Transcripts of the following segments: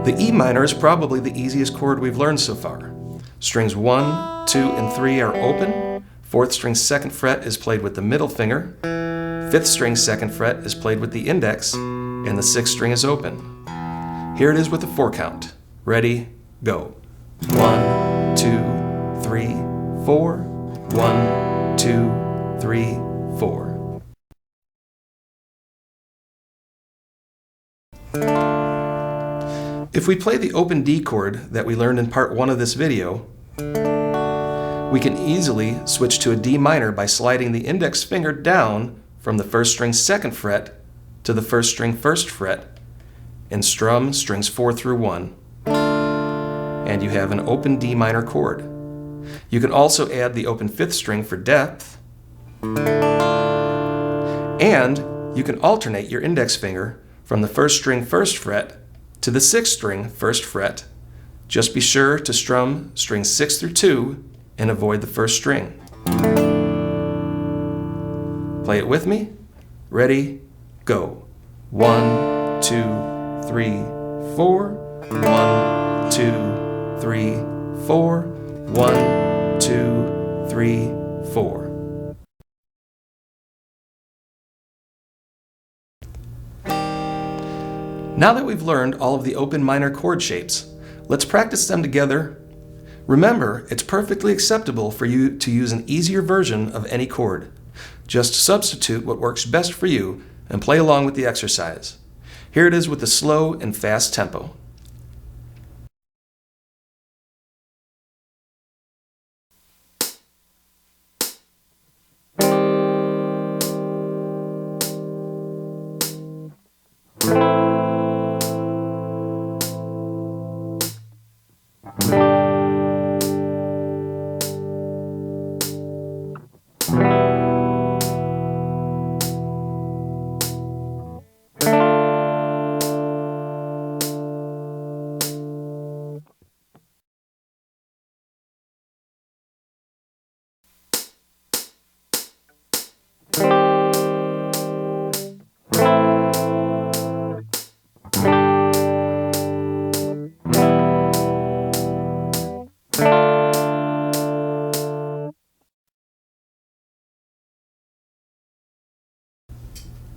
The E minor is probably the easiest chord we've learned so far. Strings 1, 2, and 3 are open. 4th string 2nd fret is played with the middle finger. 5th string 2nd fret is played with the index, and the 6th string is open. Here it is with the 4 count. Ready, go. 1, 2, 3, 4. 1, 2, 3, 4. If we play the open D chord that we learned in part 1 of this video, we can easily switch to a D minor by sliding the index finger down from the 1st string 2nd fret to the 1st string 1st fret and strum strings 4 through 1. And you have an open D minor chord. You can also add the open 5th string for depth, and you can alternate your index finger from the 1st string 1st fret to the 6th string 1st fret. Just be sure to strum strings 6 through 2 and avoid the 1st string. Play it with me. Ready, go. 1, 2, 3, 4. 1, 2, 3, 4. 1, 2, 3, 4. Now that we've learned all of the open minor chord shapes, let's practice them together. Remember, it's perfectly acceptable for you to use an easier version of any chord. Just substitute what works best for you and play along with the exercise. Here it is with the slow and fast tempo.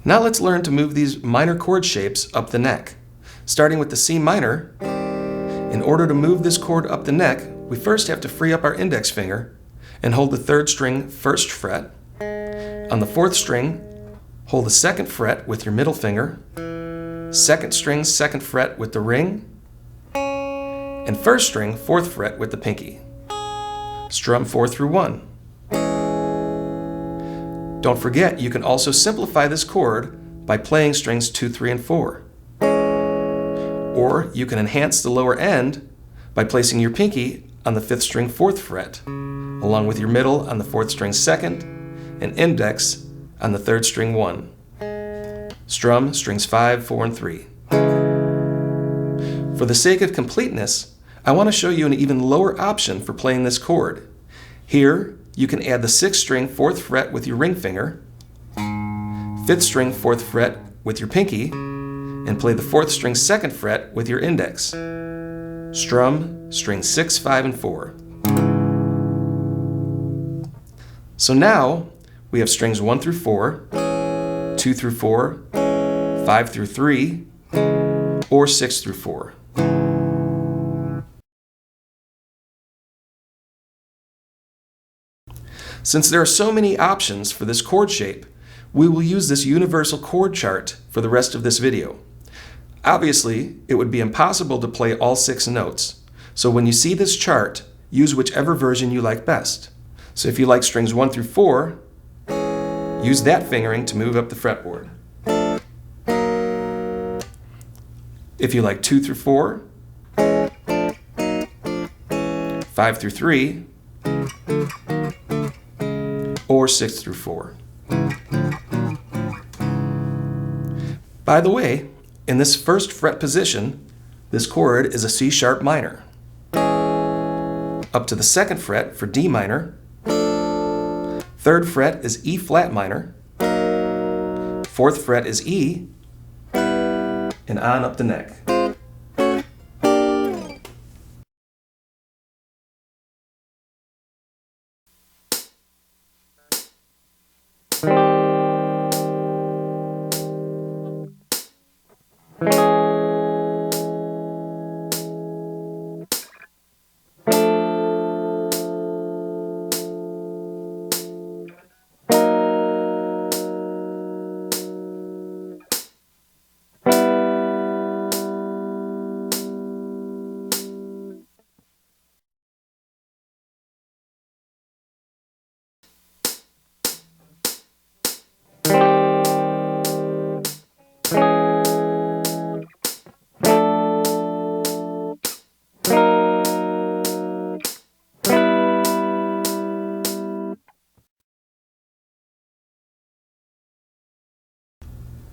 Now let's learn to move these minor chord shapes up the neck. Starting with the C minor, in order to move this chord up the neck, we first have to free up our index finger and hold the 3rd string 1st fret. On the 4th string, hold the 2nd fret with your middle finger, 2nd string 2nd fret with the ring, and 1st string 4th fret with the pinky. Strum 4 through 1. Don't forget, you can also simplify this chord by playing strings 2, 3, and 4. Or you can enhance the lower end by placing your pinky on the 5th string 4th fret, along with your middle on the 4th string 2nd, and index on the 3rd string 1. Strum strings 5, 4, and 3. For the sake of completeness, I want to show you an even lower option for playing this chord. Here, you can add the 6th string 4th fret with your ring finger, 5th string 4th fret with your pinky, and play the 4th string 2nd fret with your index. Strum strings 6, 5, and 4. So now we have strings 1 through 4, 2 through 4, 5 through 3, or 6 through 4. Since there are so many options for this chord shape, we will use this universal chord chart for the rest of this video. Obviously, it would be impossible to play all 6 notes, so when you see this chart, use whichever version you like best. So if you like strings 1 through 4, use that fingering to move up the fretboard. If you like 2 through 4, 5 through 3, or 6 through 4. By the way, in this 1st fret position, this chord is a C sharp minor. Up to the 2nd fret for D minor, 3rd fret is E flat minor, 4th fret is E, and and on up the neck.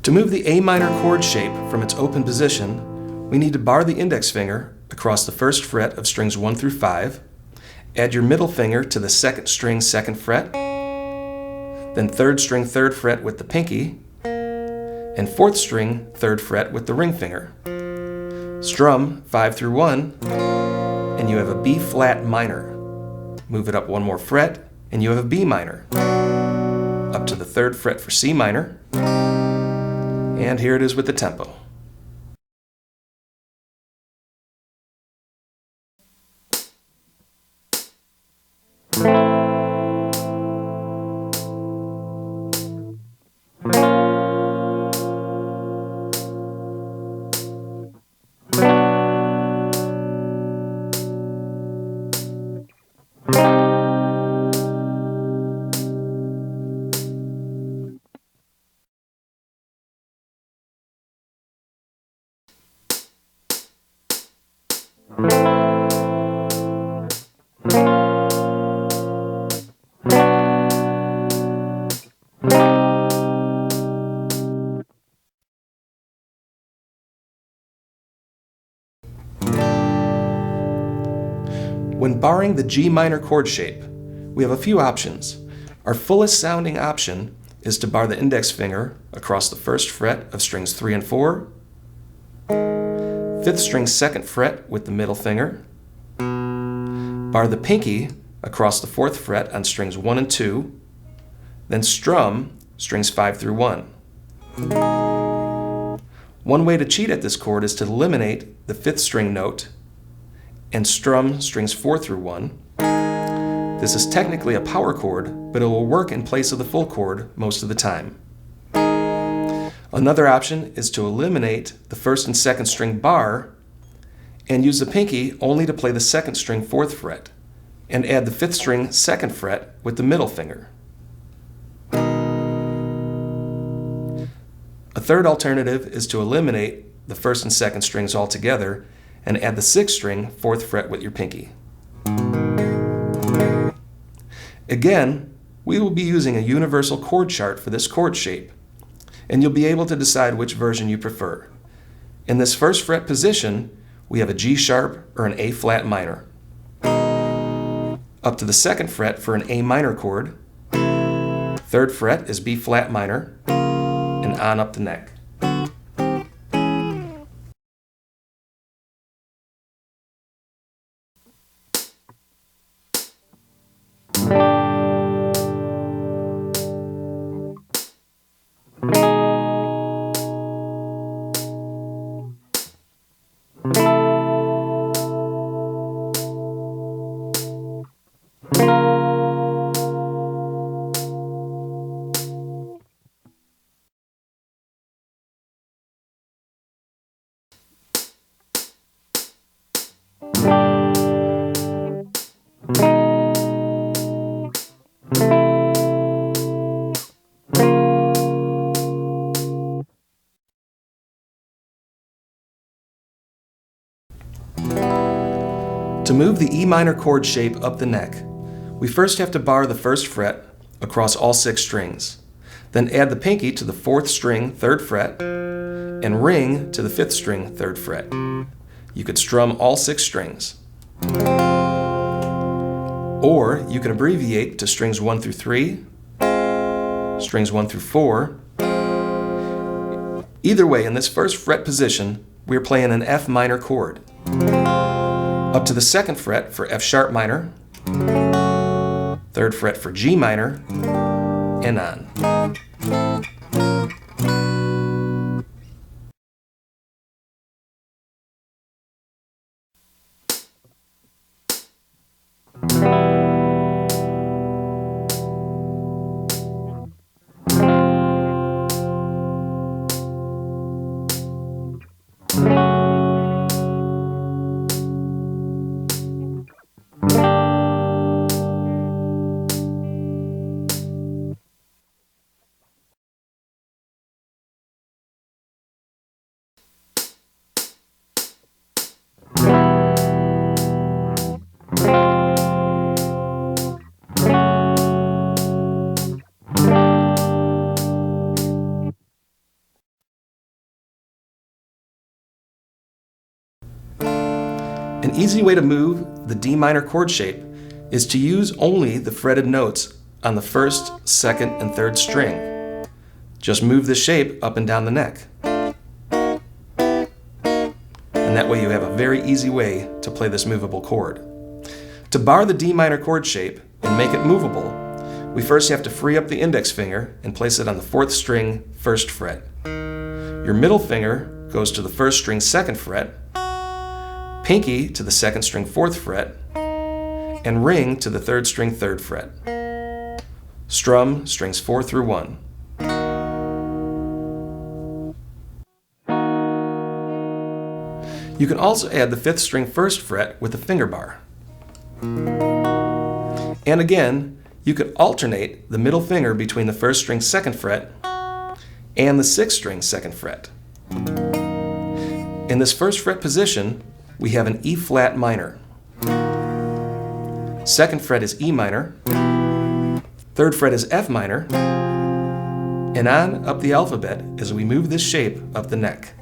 To move the A minor chord shape from its open position, we need to bar the index finger across the first fret of strings 1 through 5, add your middle finger to the second string 2nd fret, then 3rd string 3rd fret with the pinky, and 4th string 3rd fret with the ring finger. Strum 5 through 1, and you have a B flat minor. Move it up one more fret, and you have a B minor. Up to the 3rd fret for C minor. And here it is with the tempo. When barring the G minor chord shape, we have a few options. Our fullest sounding option is to bar the index finger across the first fret of strings 3 and 4, 5th string 2nd fret with the middle finger, bar the pinky across the 4th fret on strings 1 and 2, then strum strings 5 through 1. One way to cheat at this chord is to eliminate the 5th string note and strum strings 4 through 1. This is technically a power chord, but it will work in place of the full chord most of the time. Another option is to eliminate the 1st and 2nd string bar and use the pinky only to play the 2nd string 4th fret and add the 5th string 2nd fret with the middle finger. A third alternative is to eliminate the 1st and 2nd strings altogether and add the 6th string 4th fret with your pinky. Again, we will be using a universal chord chart for this chord shape, and you'll be able to decide which version you prefer. In this first fret position, we have a G sharp or an A flat minor. Up to the 2nd fret for an A minor chord, 3rd fret is B flat minor, and on up the neck. To move the E minor chord shape up the neck, we first have to bar the 1st fret across all 6 strings, then add the pinky to the 4th string 3rd fret and ring to the 5th string 3rd fret. You could strum all 6 strings. Or you can abbreviate to strings 1 through 3, strings 1 through 4, Either way, in this first fret position, we are playing an F minor chord. Up to the 2nd fret for F sharp minor, 3rd fret for G minor, and on. An easy way to move the D minor chord shape is to use only the fretted notes on the 1st, 2nd, and 3rd string. Just move the shape up and down the neck. And that way you have a very easy way to play this movable chord. To bar the D minor chord shape and make it movable, we first have to free up the index finger and place it on the 4th string, 1st fret. Your middle finger goes to the 1st string, 2nd fret, pinky to the 2nd string, 4th fret, and ring to the 3rd string, 3rd fret. Strum strings 4 through 1. You can also add the 5th string, 1st fret with a finger bar. And again, you could alternate the middle finger between the 1st string, 2nd fret and the 6th string, 2nd fret. In this 1st fret position, we have an E flat minor. 2nd fret is E minor, 3rd fret is F minor, and on up the alphabet as we move this shape up the neck.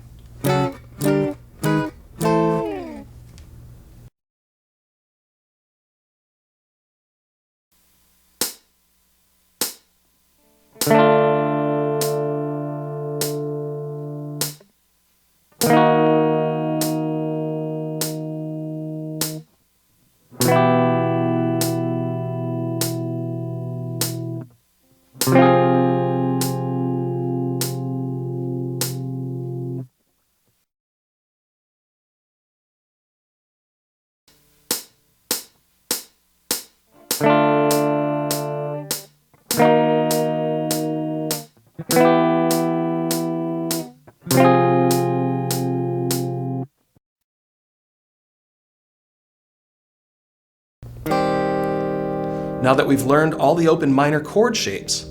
Now that we've learned all the open minor chord shapes,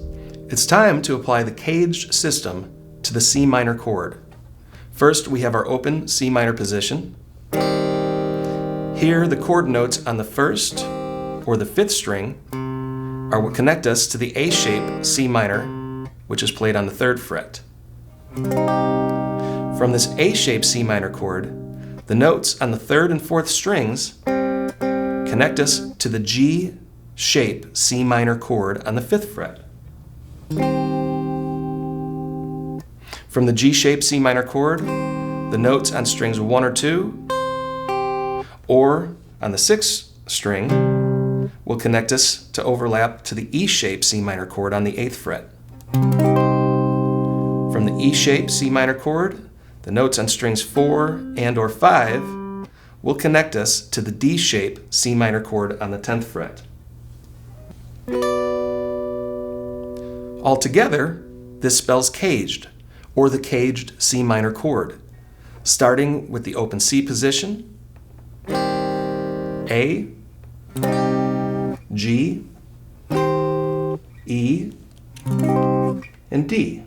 it's time to apply the caged system to the C minor chord. First, we have our open C minor position. Here, the chord notes on the 1st or the 5th string are what connect us to the A shape C minor, which is played on the 3rd fret. From this A shape C minor chord, the notes on the 3rd and 4th strings connect us to the G shape C minor chord on the 5th fret. From the G shape C minor chord, the notes on strings 1 or 2 or on the 6th string will connect us to overlap to the E shape C minor chord on the 8th fret. From the E shape C minor chord, the notes on strings 4 and or 5 will connect us to the D shape C minor chord on the 10th fret. Altogether, this spells caged, or the caged C minor chord, starting with the open C position, A, G, E, and D.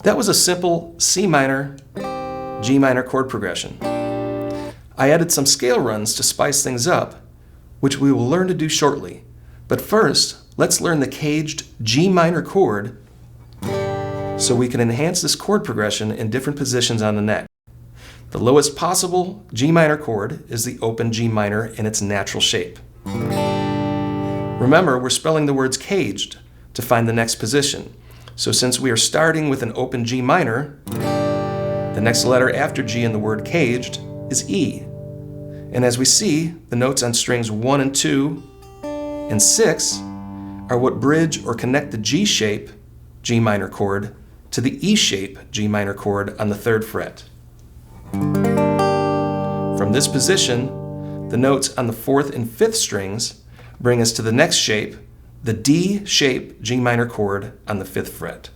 That was a simple C minor, G minor chord progression. I added some scale runs to spice things up, which we will learn to do shortly. But first, let's learn the caged G minor chord so we can enhance this chord progression in different positions on the neck. The lowest possible G minor chord is the open G minor in its natural shape. Remember, we're spelling the words caged to find the next position. So since we are starting with an open G minor, the next letter after G in the word caged is E. And as we see, the notes on strings 1 and 2 and 6 are what bridge or connect the G shape G minor chord to the E shape G minor chord on the 3rd fret. From this position, the notes on the 4th and 5th strings bring us to the next shape, the D shape G minor chord on the 5th fret.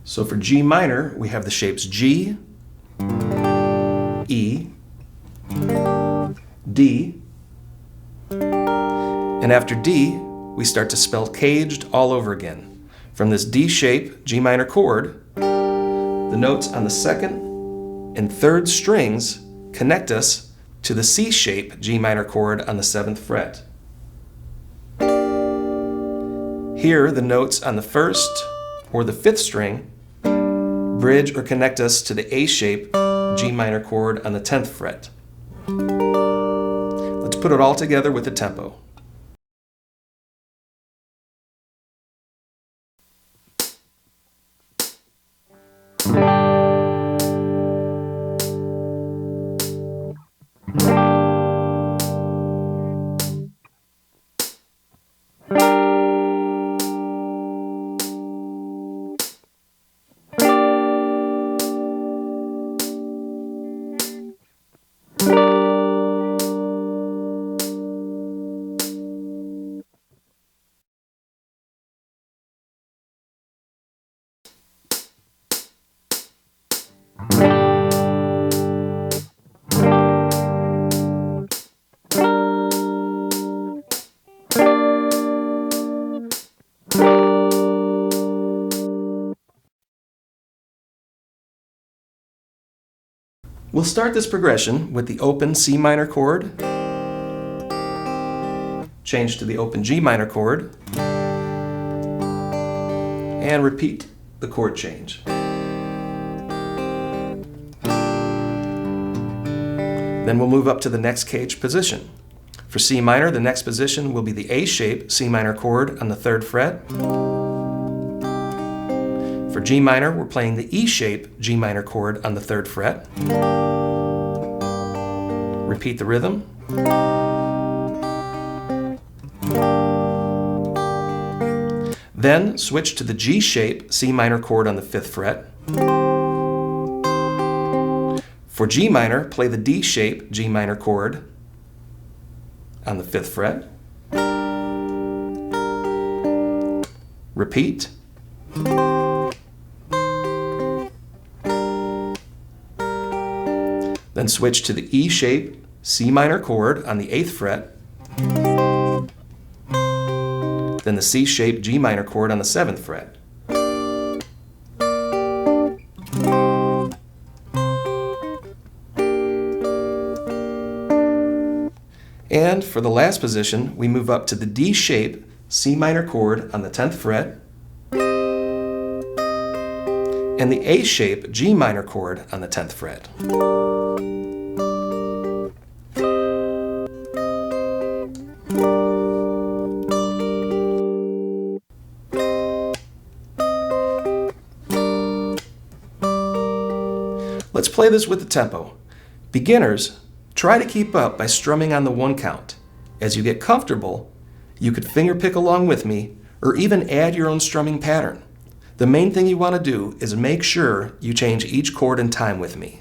So for G minor, we have the shapes G, E, D, and after D, we start to spell caged all over again. From this D shape G minor chord, the notes on the 2nd and 3rd strings connect us to the C shape G minor chord on the 7th fret. Here, the notes on the 1st or the 5th string bridge or connect us to the A shape G minor chord on the 10th fret. Let's put it all together with the tempo. We'll start this progression with the open C minor chord, change to the open G minor chord, and repeat the chord change. Then we'll move up to the next caged position. For C minor, the next position will be the A shape C minor chord on the 3rd fret. For G minor, we're playing the E shape G minor chord on the 3rd fret. Repeat the rhythm. Then switch to the G shape C minor chord on the 5th fret. For G minor, play the D shape G minor chord on the 5th fret. Repeat. Then switch to the E shape C minor chord on the 8th fret. Then the C shape G minor chord on the 7th fret. And for the last position, we move up to the D shape C minor chord on the 10th fret and the A shape G minor chord on the 10th fret. Let's play this with the tempo. Beginners, try to keep up by strumming on the 1 count. As you get comfortable, you could finger pick along with me or even add your own strumming pattern. The main thing you want to do is make sure you change each chord in time with me.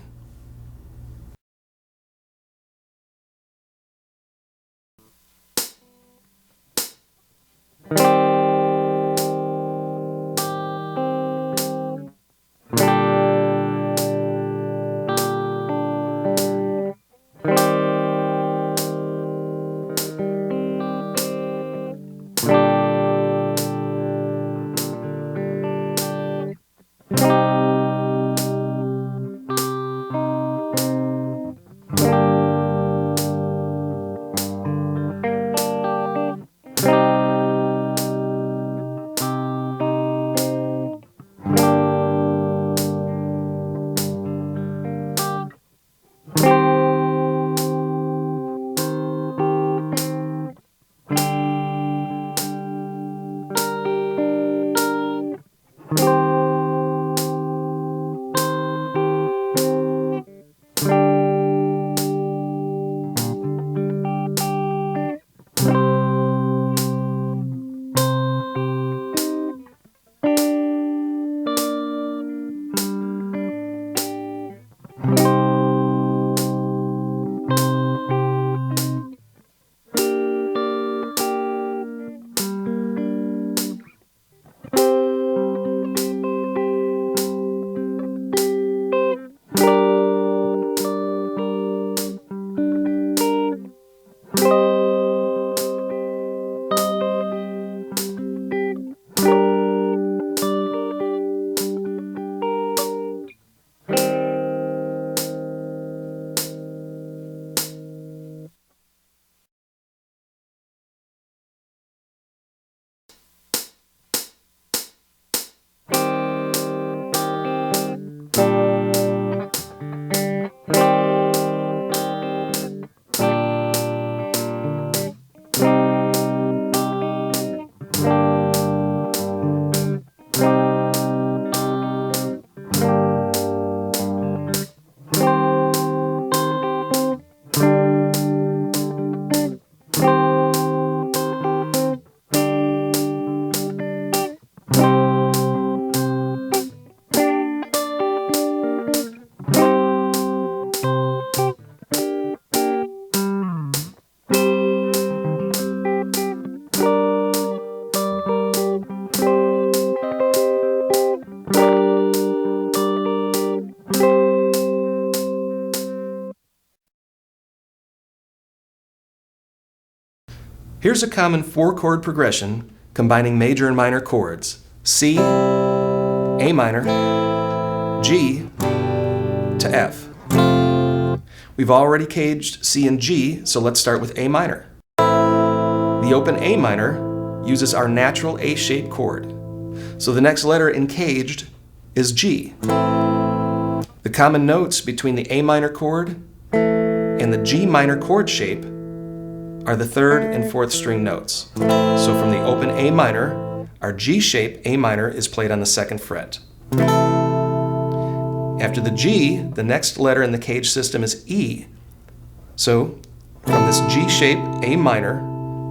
Here's a common 4-chord progression combining major and minor chords: C, A minor, G to F. We've already caged C and G, so let's start with A minor. The open A minor uses our natural A-shaped chord, so the next letter in caged is G. The common notes between the A minor chord and the G minor chord shape are the 3rd and 4th string notes. So from the open A minor, our G shape A minor is played on the 2nd fret. After the G, the next letter in the cage system is E. So from this G shape A minor,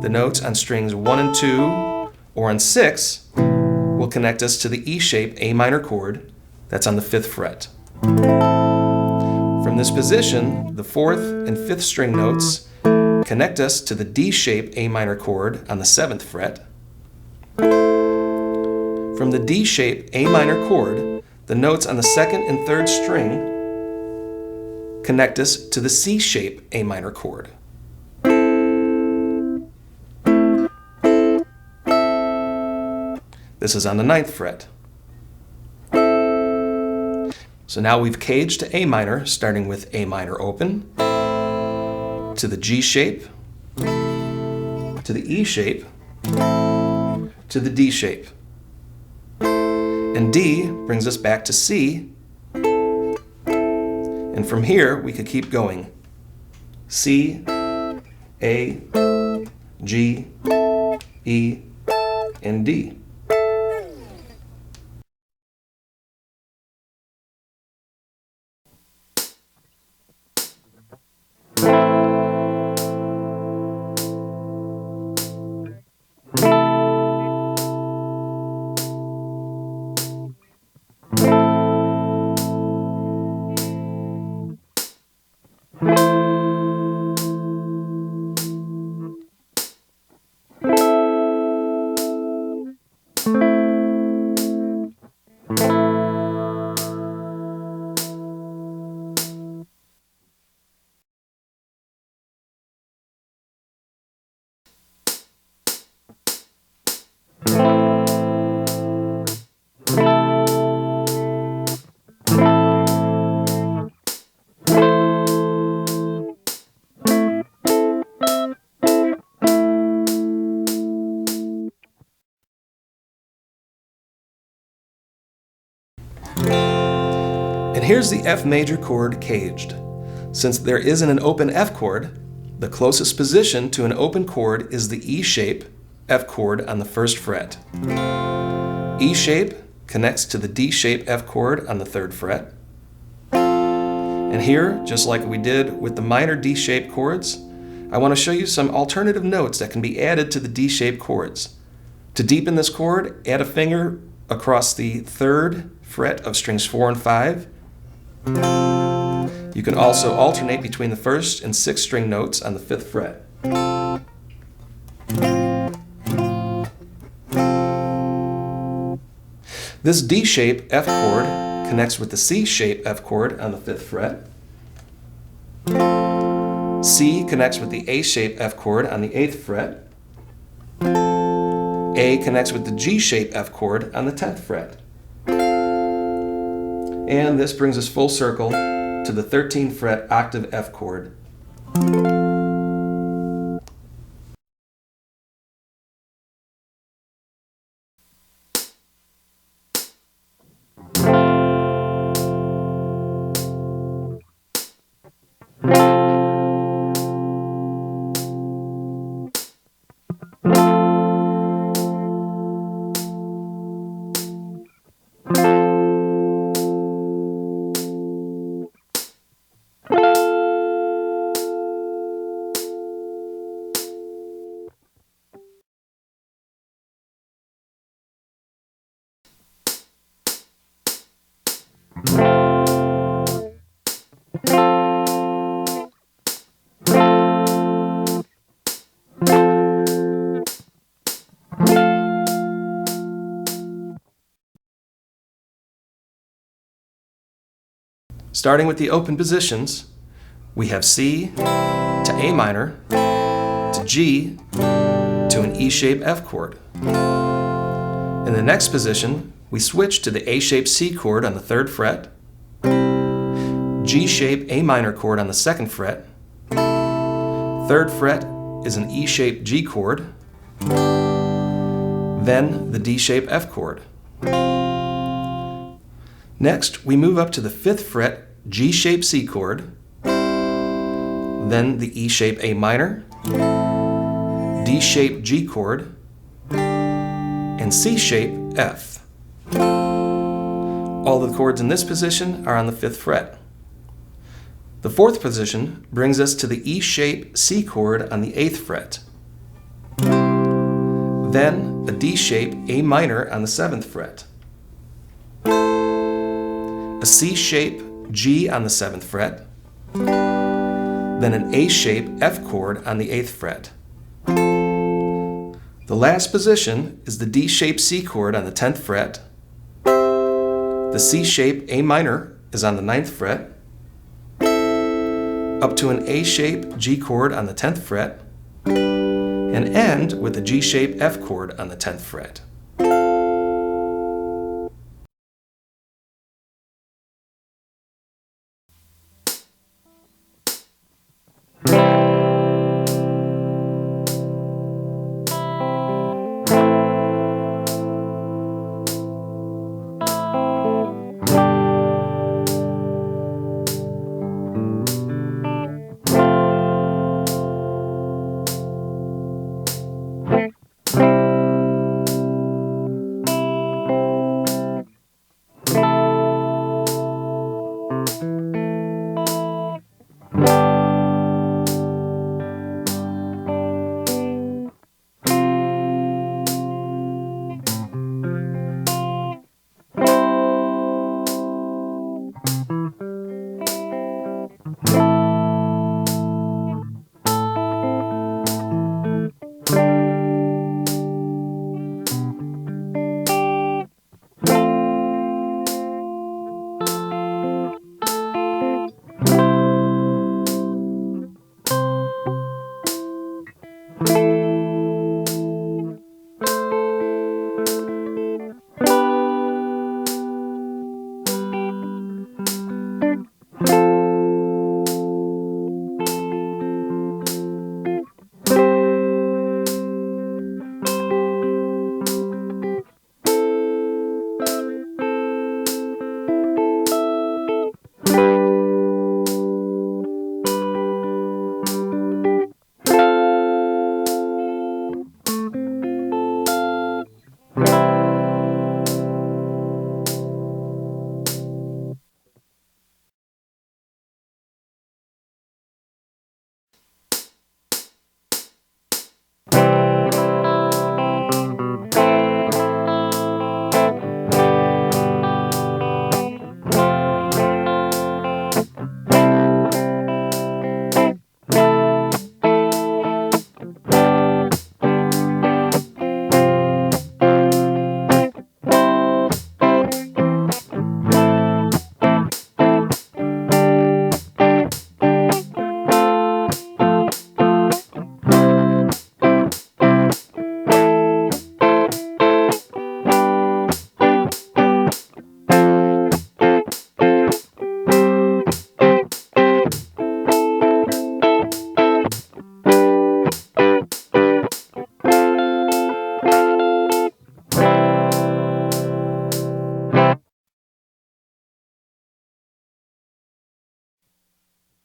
the notes on strings 1 and 2 or on 6 will connect us to the E shape A minor chord that's on the 5th fret. From this position, the 4th and 5th string notes connect us to the D shape A minor chord on the 7th fret. From the D shape A minor chord, the notes on the 2nd and 3rd string connect us to the C shape A minor chord. This is on the 9th fret. So now we've caged to A minor, starting with A minor open, to the G shape, to the E shape, to the D shape. And D brings us back to C. And from here, we could keep going. C, A, G, E, and D. And here's the F major chord caged. Since there isn't an open F chord, the closest position to an open chord is the E shape F chord on the 1st fret. E shape connects to the D shape F chord on the 3rd fret. And here, just like we did with the minor D shape chords, I want to show you some alternative notes that can be added to the D shape chords. To deepen this chord, add a finger across the 3rd fret of strings 4 and 5. You can also alternate between the 1st and 6th string notes on the 5th fret. This D shape F chord connects with the C shape F chord on the 5th fret. C connects with the A shape F chord on the 8th fret. A connects with the G shape F chord on the 10th fret. And this brings us full circle to the 13th fret octave F chord. Starting with the open positions, we have C to A minor, to G, to an E-shape F chord. In the next position, we switch to the A-shape C chord on the 3rd fret, G-shape A minor chord on the 2nd fret, 3rd fret is an E-shape G chord, then the D-shape F chord. Next, we move up to the 5th fret G-shape C chord, then the E-shape A minor, D-shape G chord, and C-shape F. All the chords in this position are on the 5th fret. The 4th position brings us to the E-shape C chord on the 8th fret. Then a D-shape A minor on the 7th fret. A C-shape G on the 7th fret. Then an A-shape F chord on the 8th fret. The last position is the D-shape C chord on the 10th fret. The C-shape A minor is on the 9th fret. Up to an A-shape G chord on the 10th fret. And end with a G-shape F chord on the 10th fret.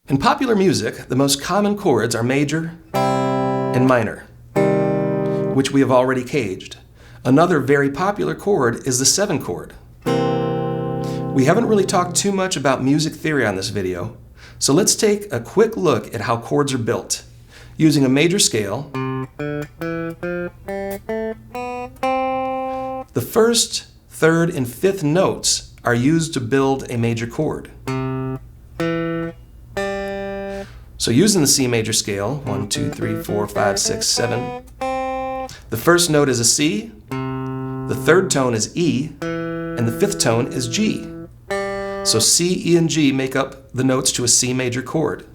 In popular music, the most common chords are major and minor, which we have already caged. Another very popular chord is the 7 chord. We haven't really talked too much about music theory on this video, so let's take a quick look at how chords are built. Using a major scale, the first, third, and fifth notes are used to build a major chord. So using the C major scale, 1, 2, 3, 4, 5, 6, 7, the first note is a C, the third tone is E, and the fifth tone is G. So C, E, and G make up the notes to a C major chord.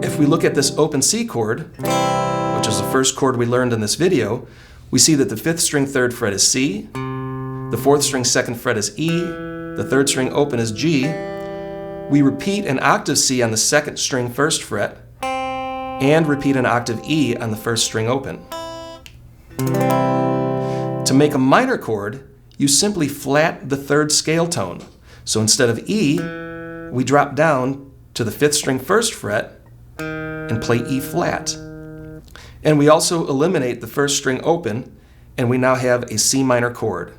If we look at this open C chord, which which is the first chord we learned in this video, we see that the 5th string 3rd fret is C, the 4th string 2nd fret is E, the 3rd string open is G. We repeat an octave C on the 2nd string 1st fret, and repeat an octave E on the 1st string open. To make a minor chord, you simply flat the 3rd scale tone. So instead of E, we drop down to the 5th string 1st fret and play E flat. And we also eliminate the 1st string open, and we now have a C minor chord.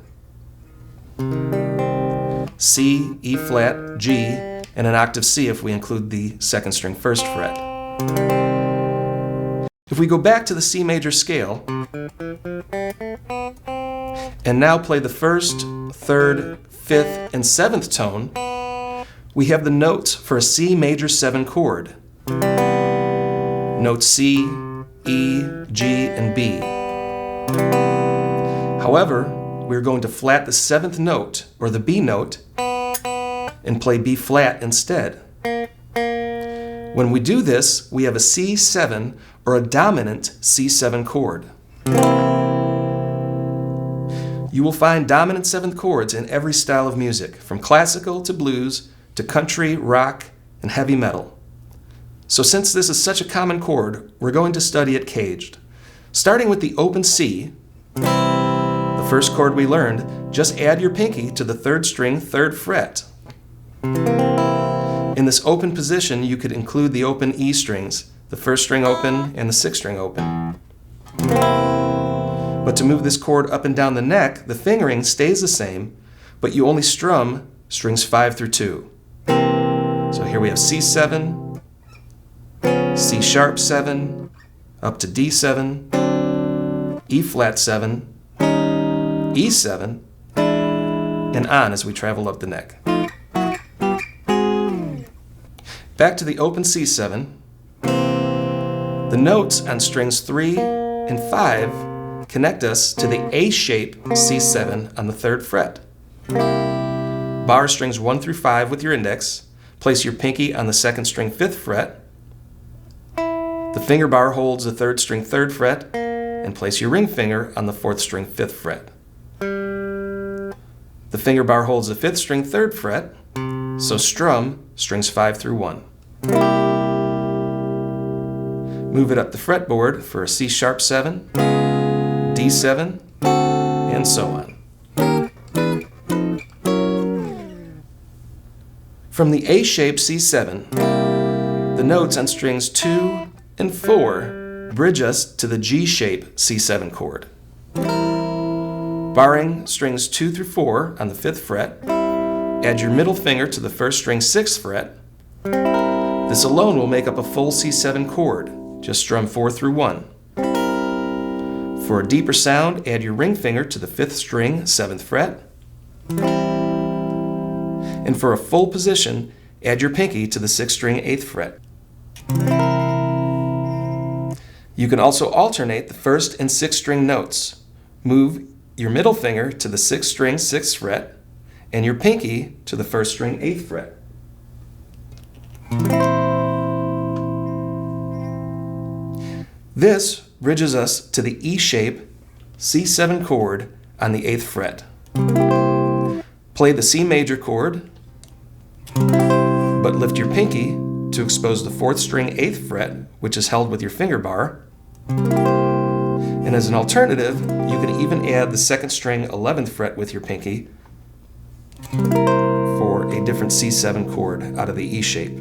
C, E flat, G, and an octave C if we include the 2nd string 1st fret. If we go back to the C major scale, and now play the 1st, 3rd, 5th, and 7th tone, we have the notes for a C major 7 chord. Notes C, E, G, and B. However, we're going to flat the 7th note, or the B note, and play B flat instead. When we do this, we have a C7, or a dominant C7 chord. You will find dominant 7th chords in every style of music, from classical to blues to country, rock, and heavy metal. So since this is such a common chord, we're going to study it caged. Starting with the open C, the first chord we learned, just add your pinky to the 3rd string 3rd fret. In this open position, you could include the open E strings, the 1st string open and the 6th string open. But to move this chord up and down the neck, the fingering stays the same, but you only strum strings 5 through 2. So here we have C7, C sharp 7, up to D7, E flat 7, E7, and on as we travel up the neck. Back to the open C7, the notes on strings 3 and 5 connect us to the A shape C7 on the 3rd fret. Bar strings 1 through 5 with your index. Place your pinky on the 2nd string 5th fret. The finger bar holds the 3rd string 3rd fret, and place your ring finger on the 4th string 5th fret. The finger bar holds the 5th string 3rd fret, so strum strings 5 through 1. Move it up the fretboard for a C sharp 7, D7, and so on. From the A-shaped C7, the notes on strings 2 and 4 bridge us to the G-shaped C7 chord. Barring strings 2 through 4 on the 5th fret, add your middle finger to the 1st string 6th fret. This alone will make up a full C7 chord. Just strum 4 through 1. For a deeper sound, add your ring finger to the 5th string 7th fret. And for a full position, add your pinky to the 6th string 8th fret. You can also alternate the 1st and 6th string notes. Move your middle finger to the 6th string 6th fret and your pinky to the 1st string 8th fret. This bridges us to the E-shape C7 chord on the 8th fret. Play the C major chord, but lift your pinky to expose the 4th string 8th fret, which is held with your finger bar. And as an alternative, you can even add the 2nd string 11th fret with your pinky for a different C7 chord out of the E shape.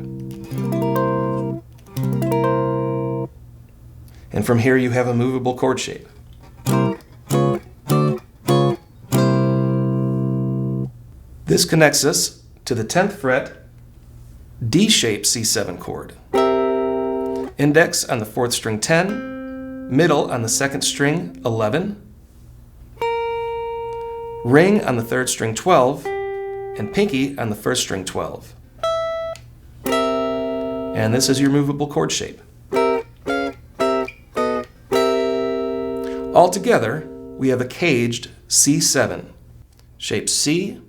And from here you have a movable chord shape. This connects us to the 10th fret D-shaped C7 chord. Index on the 4th string 10, middle on the 2nd string 11, ring on the 3rd string 12, and pinky on the 1st string 12. And this is your movable chord shape. Altogether, we have a caged C7, shaped C,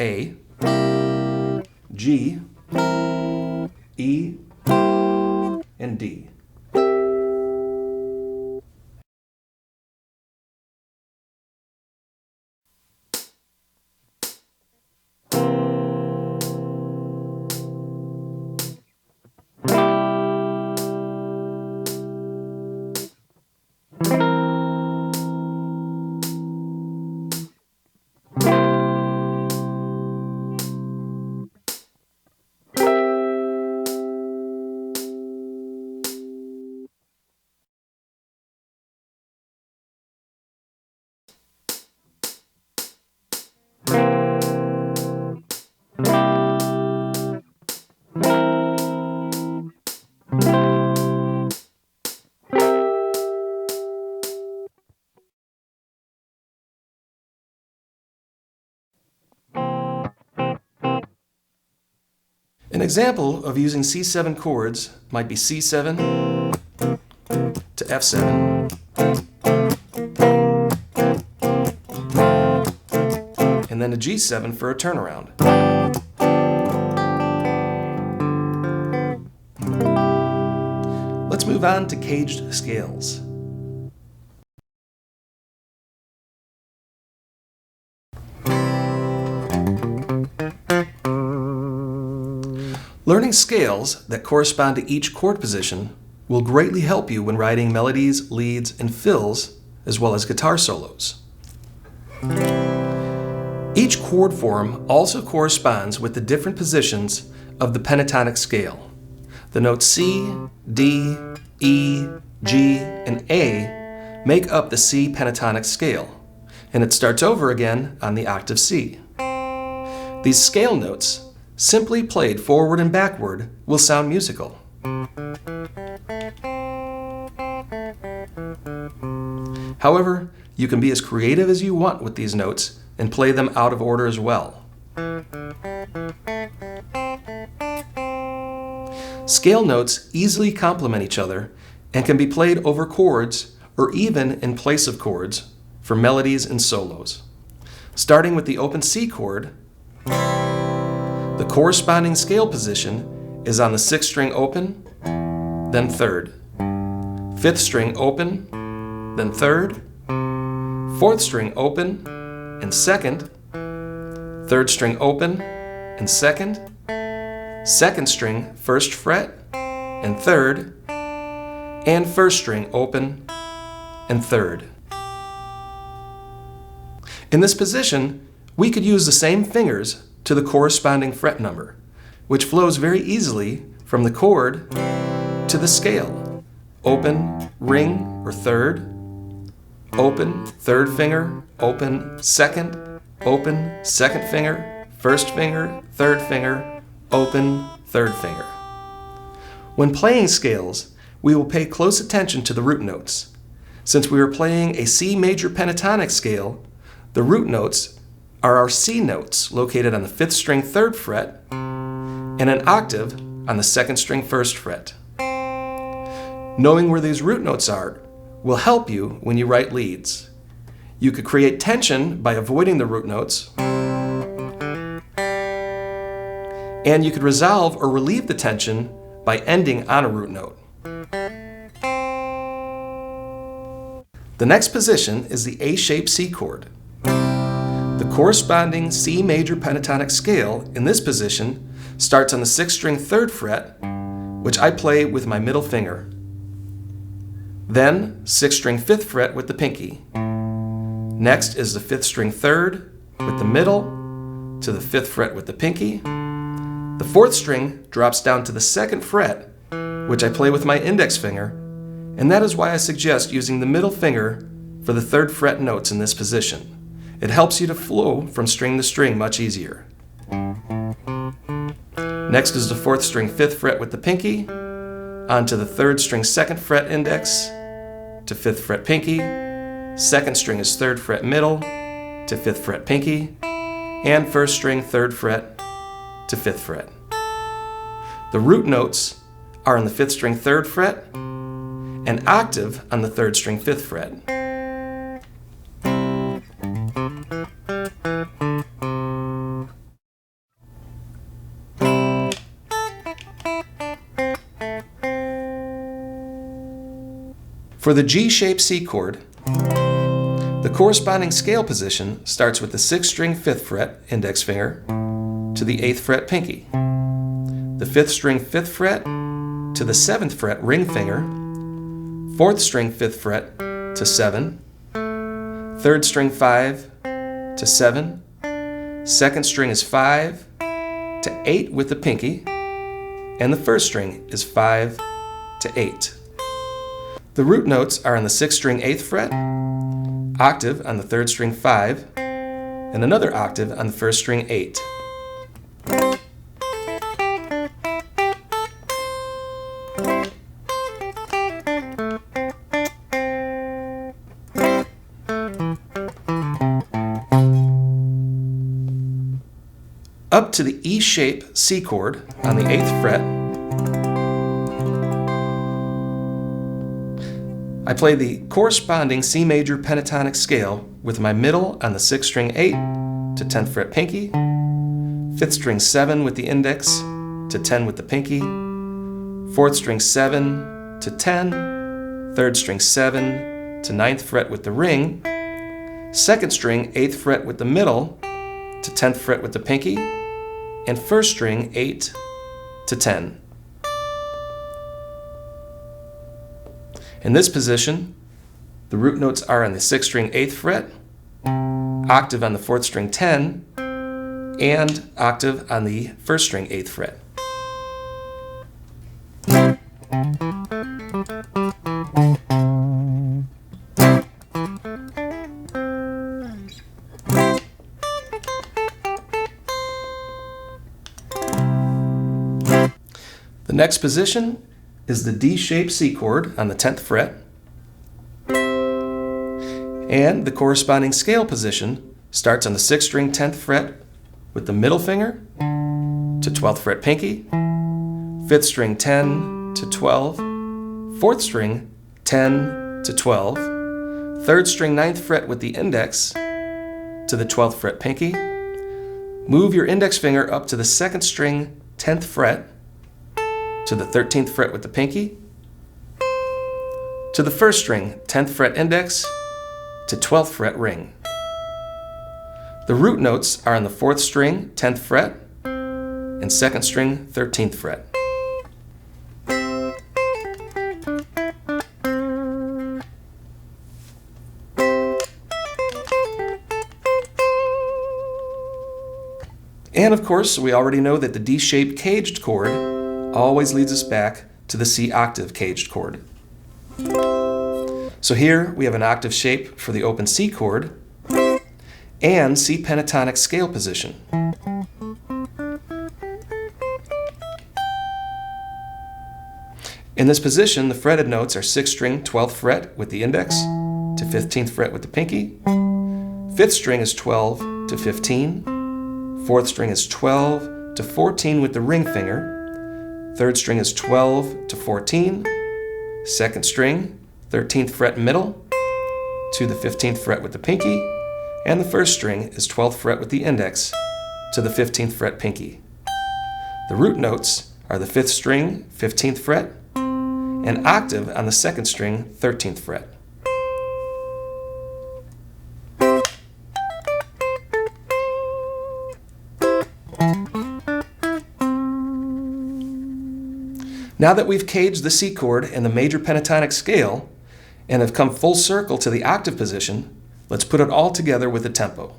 A, G, E, and D. An example of using C7 chords might be C7 to F7, and then a G7 for a turnaround. Let's move on to caged scales. Learning scales that correspond to each chord position will greatly help you when writing melodies, leads, and fills, as well as guitar solos. Each chord form also corresponds with the different positions of the pentatonic scale. The notes C, D, E, G, and A make up the C pentatonic scale, and it starts over again on the octave C. These scale notes, simply played forward and backward, will sound musical. However, you can be as creative as you want with these notes and play them out of order as well. Scale notes easily complement each other and can be played over chords or even in place of chords for melodies and solos. Starting with the open C chord, the corresponding scale position is on the 6th string open, then 3rd, 5th string open, then 3rd, 4th string open and 2nd, 3rd string open and 2nd, 2nd string 1st fret and 3rd, and 1st string open and 3rd. In this position, we could use the same fingers to the corresponding fret number, which flows very easily from the chord to the scale. Open, ring, or 3rd, open, 3rd finger, open, 2nd, open, 2nd finger, 1st finger, 3rd finger, open, 3rd finger. When playing scales, we will pay close attention to the root notes. Since we are playing a C major pentatonic scale, the root notes are our C notes located on the 5th string 3rd fret and an octave on the 2nd string 1st fret. Knowing where these root notes are will help you when you write leads. You could create tension by avoiding the root notes, and you could resolve or relieve the tension by ending on a root note. The next position is the A-shaped C chord. The corresponding C major pentatonic scale in this position starts on the 6th string 3rd fret, which I play with my middle finger. Then 6th string 5th fret with the pinky. Next is the 5th string 3rd with the middle to the 5th fret with the pinky. The 4th string drops down to the 2nd fret, which I play with my index finger, and that is why I suggest using the middle finger for the 3rd fret notes in this position. It helps you to flow from string to string much easier. Next is the 4th string 5th fret with the pinky, onto the 3rd string 2nd fret index to 5th fret pinky, 2nd string is 3rd fret middle to 5th fret pinky, and 1st string 3rd fret to 5th fret. The root notes are on the 5th string 3rd fret, an octave on the 3rd string 5th fret. For the G-shaped C chord, the corresponding scale position starts with the 6th string 5th fret index finger to the 8th fret pinky, the 5th string 5th fret to the 7th fret ring finger, 4th string 5th fret to 7, 3rd string 5 to 7, 2nd string is 5 to 8 with the pinky, and the 1st string is 5 to 8. The root notes are on the 6th string 8th fret, octave on the 3rd string 5, and another octave on the 1st string 8. up to the E shape C chord on the 8th fret. I play the corresponding C major pentatonic scale with my middle on the 6th string 8 to 10th fret pinky, 5th string 7 with the index to 10 with the pinky, 4th string 7 to 10, 3rd string 7 to 9th fret with the ring, 2nd string 8th fret with the middle to 10th fret with the pinky, and 1st string 8 to 10. In this position, the root notes are on the 6th string 8th fret, octave on the 4th string 10, and octave on the 1st string 8th fret. The next position is the D shape C chord on the 10th fret, and the corresponding scale position starts on the 6th string 10th fret with the middle finger to 12th fret pinky, 5th string 10 to 12, 4th string 10 to 12, 3rd string 9th fret with the index to the 12th fret pinky. Move your index finger up to the 2nd string 10th fret to the 13th fret with the pinky, to the 1st string 10th fret index to 12th fret ring. The root notes are on the 4th string 10th fret and 2nd string 13th fret. And of course, we already know that the D-shaped caged chord always leads us back to the C octave caged chord. So here we have an octave shape for the open C chord and C pentatonic scale position. In this position, the fretted notes are 6th string 12th fret with the index to 15th fret with the pinky, 5th string is 12 to 15, 4th string is 12 to 14 with the ring finger, 3rd string is 12 to 14, 2nd string, 13th fret middle to the 15th fret with the pinky, and the 1st string is 12th fret with the index to the 15th fret pinky. The root notes are the 5th string, 15th fret, and octave on the 2nd string, 13th fret. Now that we've caged the C chord and the major pentatonic scale and have come full circle to the octave position, let's put it all together with the tempo.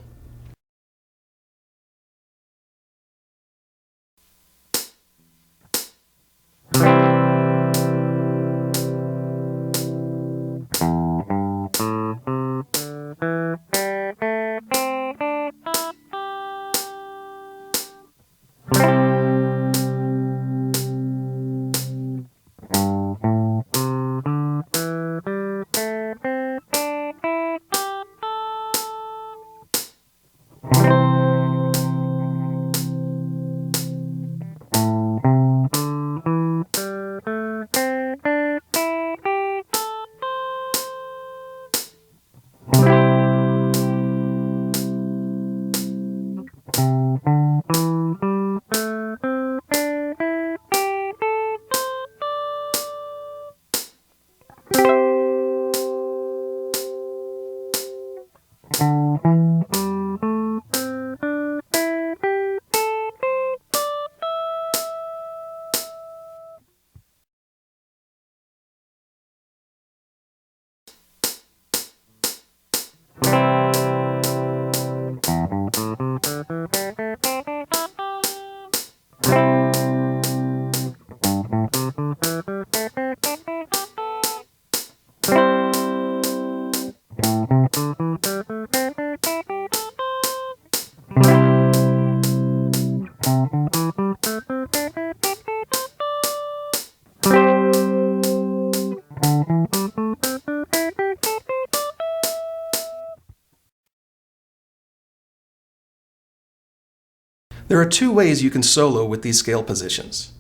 There are two ways you can solo with these scale positions.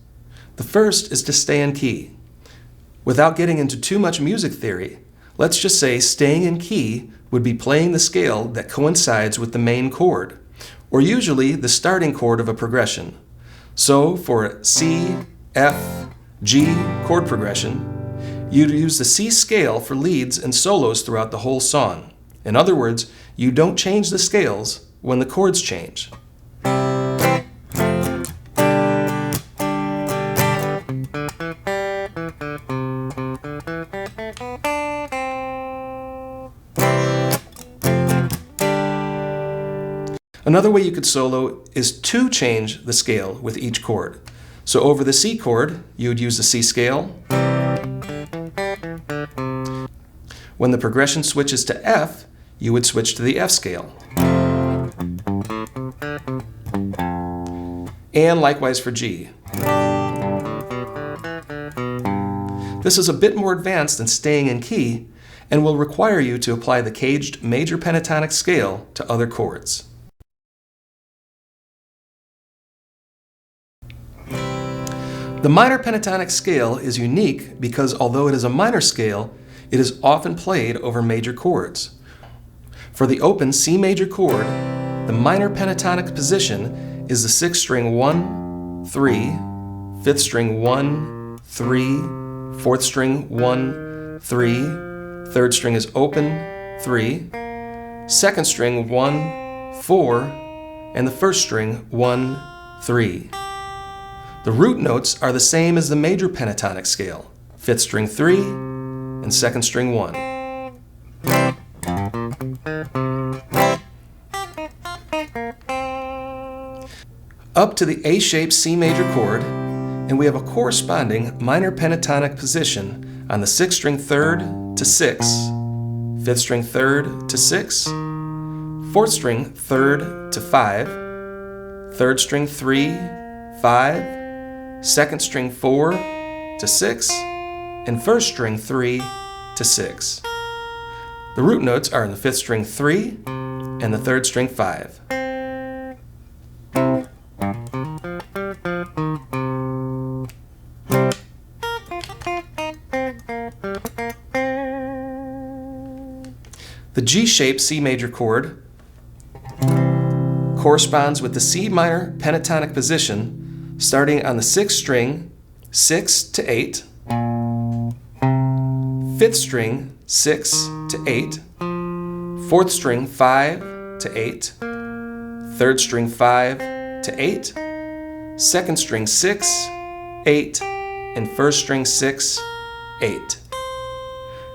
The first is to stay in key. Without getting into too much music theory, let's just say staying in key would be playing the scale that coincides with the main chord, or usually the starting chord of a progression. So for C, F, G chord progression, you'd use the C scale for leads and solos throughout the whole song. In other words, you don't change the scales when the chords change. Another way you could solo is to change the scale with each chord. So over the C chord, you would use the C scale. When the progression switches to F, you would switch to the F scale. And likewise for G. This is a bit more advanced than staying in key and will require you to apply the caged major pentatonic scale to other chords. The minor pentatonic scale is unique because although it is a minor scale, it is often played over major chords. For the open C major chord, the minor pentatonic position is the 6th string 1, 3, 5th string 1, 3, 4th string 1, 3, 3rd string is open 3, 2nd string 1, 4, and the 1st string 1, 3. The root notes are the same as the major pentatonic scale, 5th string 3 and 2nd string 1. Up to the A-shaped C major chord, and we have a corresponding minor pentatonic position on the 6th string 3rd to 6, 5th string 3rd to 6, 4th string 3rd to 5, 3rd string 3, 5, 2nd string 4 to 6, and 1st string 3 to 6. The root notes are in the 5th string 3 and the 3rd string 5. The G-shaped C major chord corresponds with the C minor pentatonic position starting on the 6th string 6 to 8, 5th string 6 to 8, 4th string 5 to 8, 3rd string 5 to 8, 2nd string 6, 8, and 1st string 6, 8.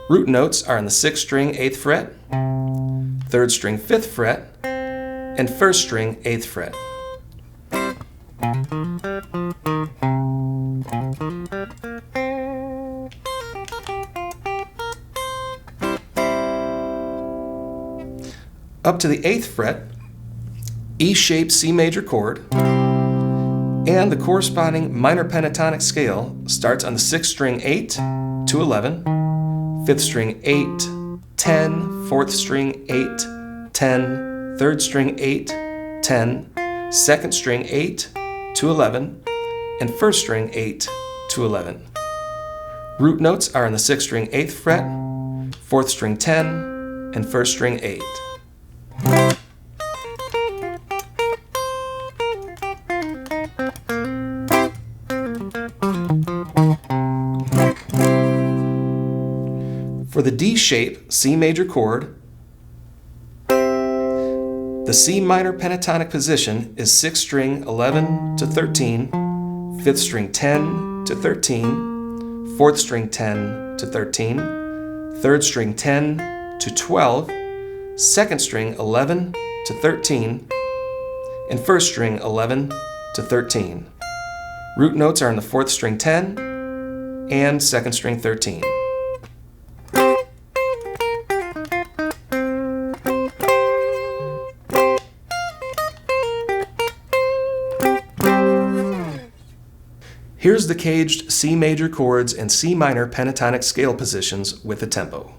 Root notes are on the 6th string 8th fret, 3rd string 5th fret, and 1st string 8th fret. Up to the 8th fret, E-shaped C major chord, and the corresponding minor pentatonic scale starts on the 6th string 8 to 11, 5th string 8, 10, 4th string 8, 10, 3rd string 8, 10, 2nd string 8 to 11, and 1st string 8 to 11. Root notes are on the 6th string 8th fret, 4th string 10, and 1st string 8. For the D-shaped C major chord, the C minor pentatonic position is 6th string 11 to 13, 5th string 10 to 13, 4th string 10 to 13, 3rd string 10 to 12, 2nd string 11 to 13, and 1st string 11 to 13. Root notes are in the 4th string 10 and 2nd string 13. Here's the caged C major chords and C minor pentatonic scale positions with the tempo.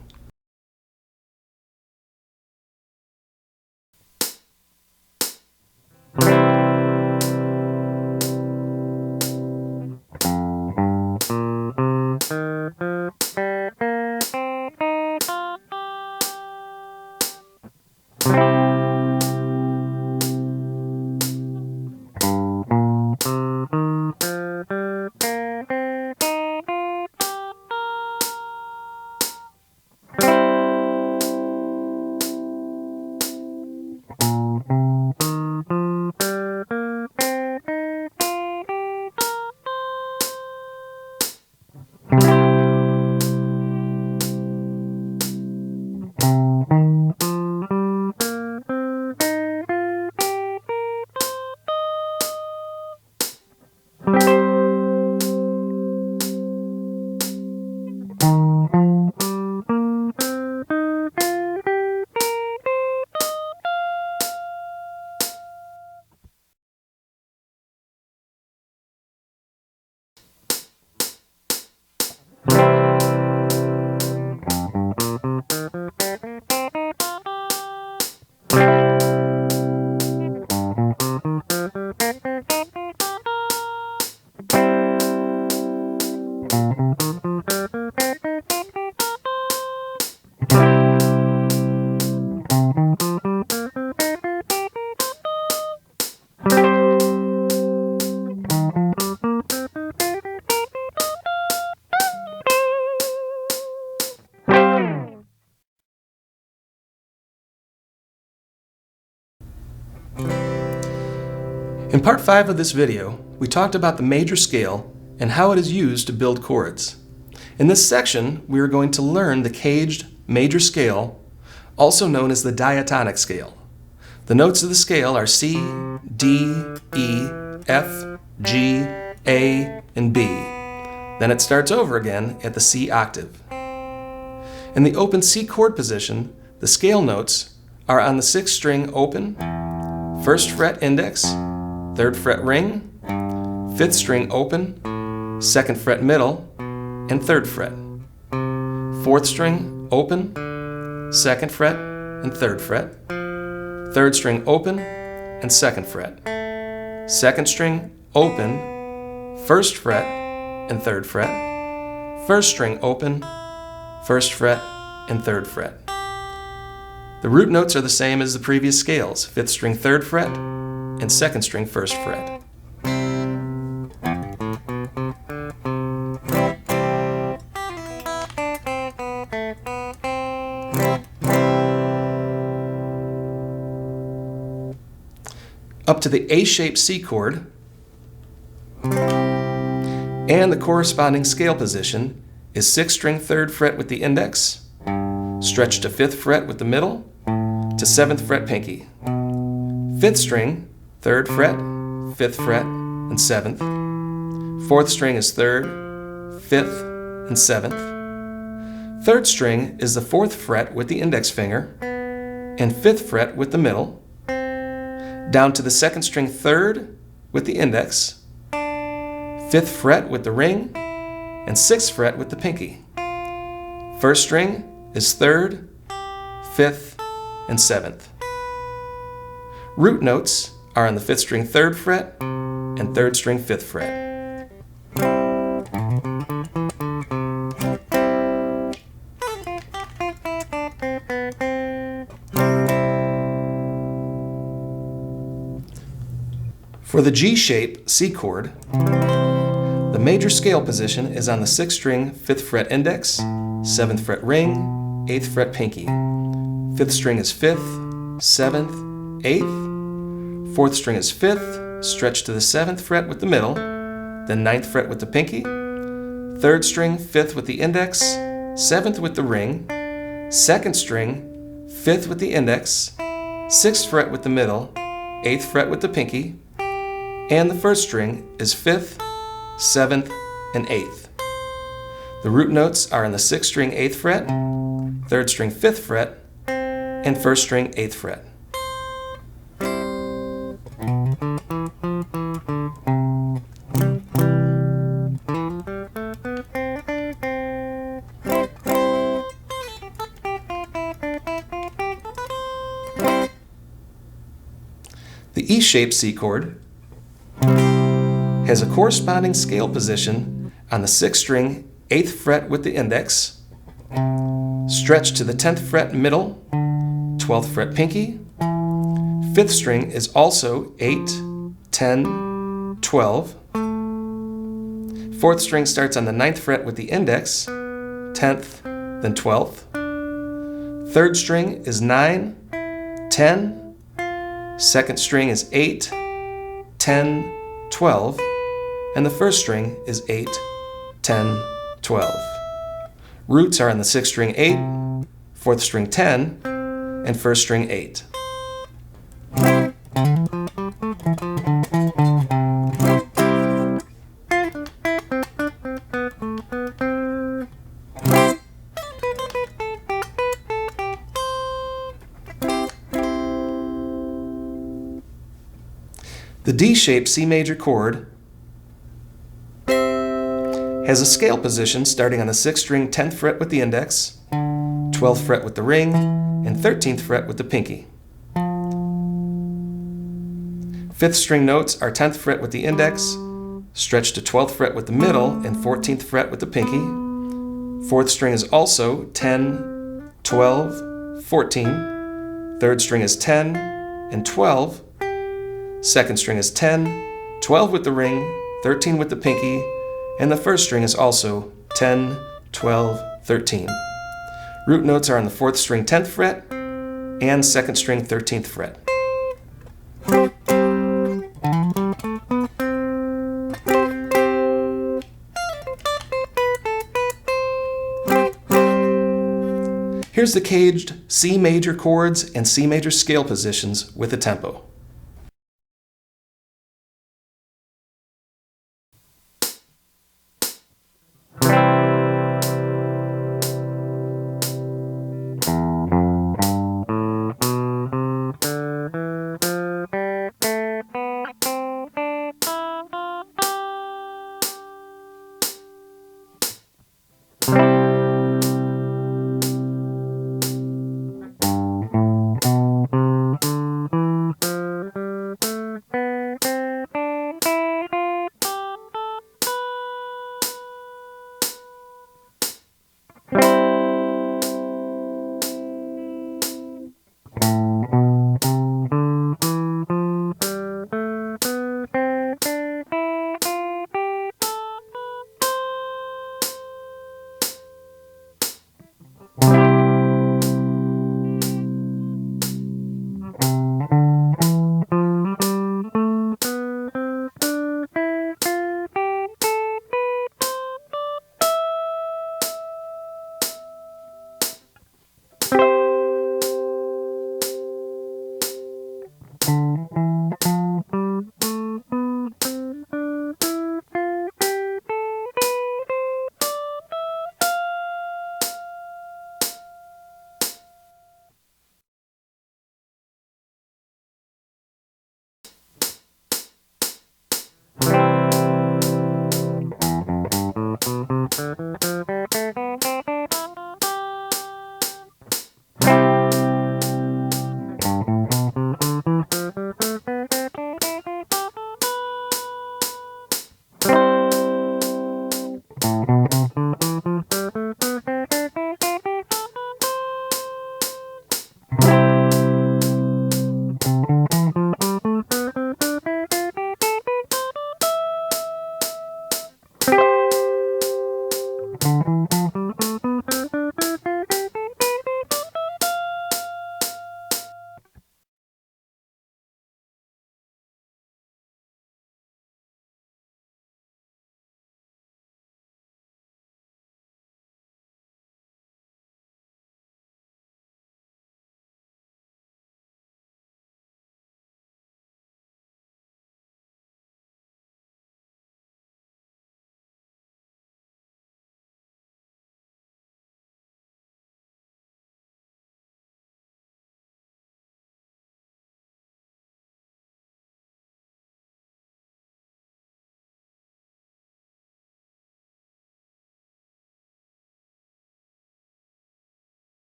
In part 5 of this video, we talked about the major scale and how it is used to build chords. In this section, we are going to learn the caged major scale, also known as the diatonic scale. The notes of the scale are C, D, E, F, G, A, and B. Then it starts over again at the C octave. In the open C chord position, the scale notes are on the 6th string open, 1st fret index, 3rd fret ring, 5th string open, 2nd fret middle, and 3rd fret. 4th string open, 2nd fret and 3rd fret. 3rd string open and 2nd fret. 2nd string open, 1st fret and 3rd fret. 1st string open, 1st fret and 3rd fret. The root notes are the same as the previous scales, 5th string 3rd fret and 2nd string 1st fret. Up to the A-shaped C chord, and the corresponding scale position is 6th string 3rd fret with the index, stretched to 5th fret with the middle, to 7th fret pinky. 5th string, 3rd fret, 5th fret, and 7th. 4th string is 3rd, 5th, and 7th. 3rd string is the 4th fret with the index finger, and 5th fret with the middle, down to the 2nd string 3rd with the index, 5th fret with the ring, and 6th fret with the pinky. 1st string is 3rd, 5th, and 7th. Root notes are on the 5th string 3rd fret and 3rd string 5th fret. For the G-shape C chord, the major scale position is on the 6th string 5th fret index, 7th fret ring, 8th fret pinky. 5th string is 5th, 7th, 8th. 4th string is 5th, stretched to the 7th fret with the middle, then 9th fret with the pinky. 3rd string 5th with the index, 7th with the ring. 2nd string 5th with the index, 6th fret with the middle, 8th fret with the pinky. And the 1st string is 5th, 7th, and 8th. The root notes are on the 6th string 8th fret, 3rd string 5th fret, and 1st string 8th fret. The E-shaped C chord has a corresponding scale position on the 6th string 8th fret with the index, stretched to the 10th fret middle, 12th fret pinky. 5th string is also 8, 10, 12. 4th string starts on the 9th fret with the index, 10th, then 12th. 3rd string is 9, 10. 2nd string is 8, 10, 12. And the 1st string is 8, 10, 12. Roots are on the 6th string 8, 4th string 10, and first string 8. The D-shaped C major chord has a scale position starting on the 6th string 10th fret with the index, 12th fret with the ring, and 13th fret with the pinky. 5th string notes are 10th fret with the index, stretched to 12th fret with the middle, and 14th fret with the pinky. 4th string is also 10, 12, 14. 3rd string is 10 and 12. 2nd string is 10, 12 with the ring, 13 with the pinky, and the 1st string is also 10, 12, 13. Root notes are on the 4th string 10th fret and 2nd string 13th fret. Here's the caged C major chords and C major scale positions with a tempo.